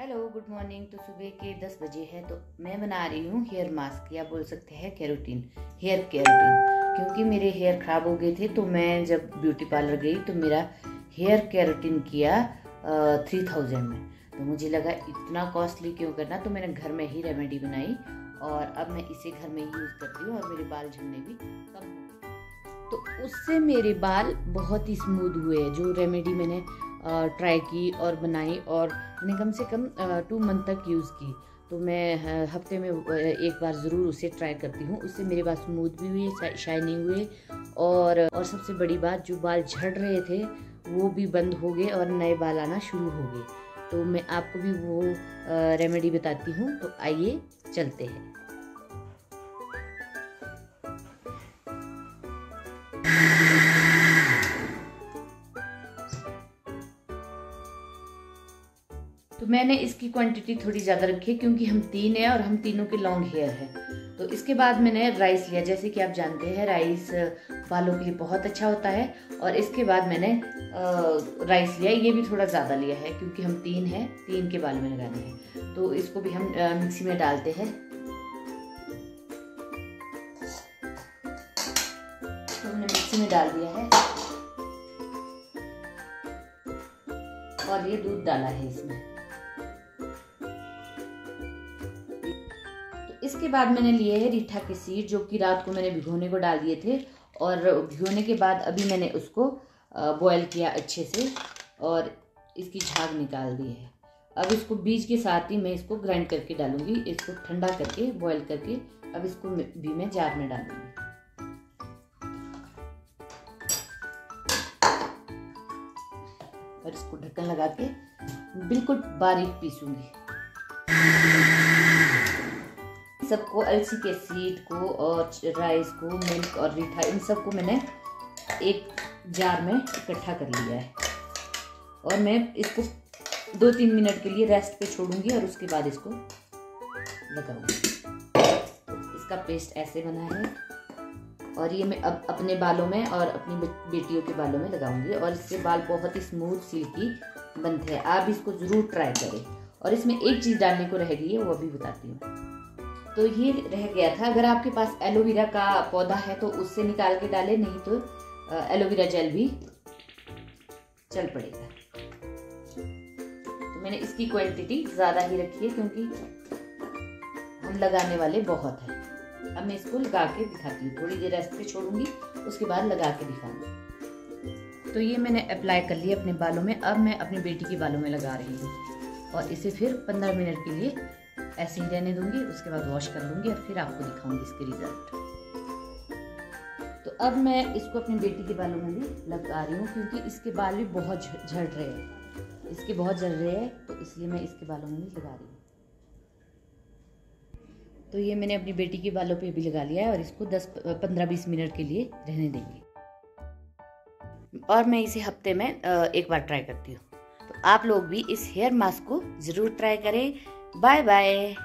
Hello good morning. तो सुबह के 10 बजे है तो मैं बना रही हूँ हेयर मास्क या बोल सकते हैं केराटिन, हेयर केराटिन। क्योंकि मेरे हेयर ख़राब हो गए थे तो मैं जब ब्यूटी पार्लर गई तो मेरा हेयर केराटिन किया 3000 में। तो मुझे लगा इतना कॉस्टली क्यों करना, तो मैंने घर में ही रेमेडी बनाई और अब मैं इसे घर में ही यूज़ करती हूँ और मेरे बाल झड़ने भी कम हो गए। तो उससे मेरे बाल बहुत ही स्मूथ हुए। जो रेमेडी मैंने ट्राई की और बनाई और मैंने कम से कम 2 मंथ तक यूज़ की, तो मैं हफ्ते में एक बार ज़रूर उसे ट्राई करती हूँ। उससे मेरे बाल स्मूथ भी हुए, शाइनिंग हुए और सबसे बड़ी बात, जो बाल झड़ रहे थे वो भी बंद हो गए और नए बाल आना शुरू हो गए। तो मैं आपको भी वो रेमेडी बताती हूँ। तो आइए चलते हैं। तो मैंने इसकी क्वांटिटी थोड़ी ज़्यादा रखी है क्योंकि हम 3 हैं और हम तीनों के लॉन्ग हेयर है। तो इसके बाद मैंने राइस लिया। जैसे कि आप जानते हैं राइस बालों के लिए बहुत अच्छा होता है। और इसके बाद मैंने राइस लिया, ये भी थोड़ा ज़्यादा लिया है क्योंकि हम 3 हैं, 3 के बाल में लगाने हैं। तो इसको भी हम मिक्सी में डालते हैं। तो हमने मिक्सी में डाल दिया है और ये दूध डाला है इसमें। इसके बाद मैंने लिए है रीठा के सीड, जो कि रात को मैंने भिगोने को डाल दिए थे और भिगोने के बाद अभी मैंने उसको बॉयल किया अच्छे से और इसकी झाग निकाल दी है। अब इसको बीज के साथ ही मैं इसको ग्राइंड करके डालूंगी, इसको ठंडा करके बॉयल करके। अब इसको भी मैं जार में डालूंगी। और इसको ढक्कन लगा के बिल्कुल बारीक पीसूंगी। सबको, अलसी के सीड को और राइस को, मिल्क और रीठा, इन सबको मैंने एक जार में इकट्ठा कर लिया है और मैं इसको 2-3 मिनट के लिए रेस्ट पे छोड़ूंगी और उसके बाद इसको लगाऊंगी। इसका पेस्ट ऐसे बना है और ये मैं अब अपने बालों में और अपनी बेटियों के बालों में लगाऊंगी और इससे बाल बहुत ही स्मूथ सिल्की बनते हैं। आप इसको ज़रूर ट्राई करें। और इसमें एक चीज़ डालने को रह गई है, वो अभी बताती हूँ। तो ये रह गया था, अगर आपके पास एलोवेरा का पौधा है तो उससे निकाल के डालें, नहीं तो एलोवेरा जेल भी चल पड़ेगा। तो मैंने इसकी क्वांटिटी ज़्यादा ही रखी है क्योंकि हम लगाने वाले बहुत हैं। अब मैं इसको लगा के दिखाती हूँ, थोड़ी देर रेस्ट पे छोड़ूंगी, उसके बाद लगा के दिखाऊंगी। तो ये मैंने अप्लाई कर लिया अपने बालों में। अब मैं अपनी बेटी के बालों में लगा रही हूँ और इसे फिर 15 मिनट के लिए ऐसे ही रहने दूंगी। उसके बाद वॉश कर लूंगी और फिर आपको दिखाऊंगी इसके रिजल्ट। तो अब मैं इसको अपनी बेटी के बालों में भी लगा रही हूँ क्योंकि इसके बाल भी बहुत झड़ रहे हैं, इसके बहुत झड़ रहे हैं, तो इसलिए मैं इसके बालों में भी लगा रही हूँ। तो ये मैंने अपनी बेटी के बालों पे भी लगा लिया है और इसको 15-20 मिनट के लिए रहने देंगे और मैं इसे हफ्ते में एक बार ट्राई करती हूँ। तो आप लोग भी इस हेयर मास्क को ज़रूर ट्राई करें। Bye bye.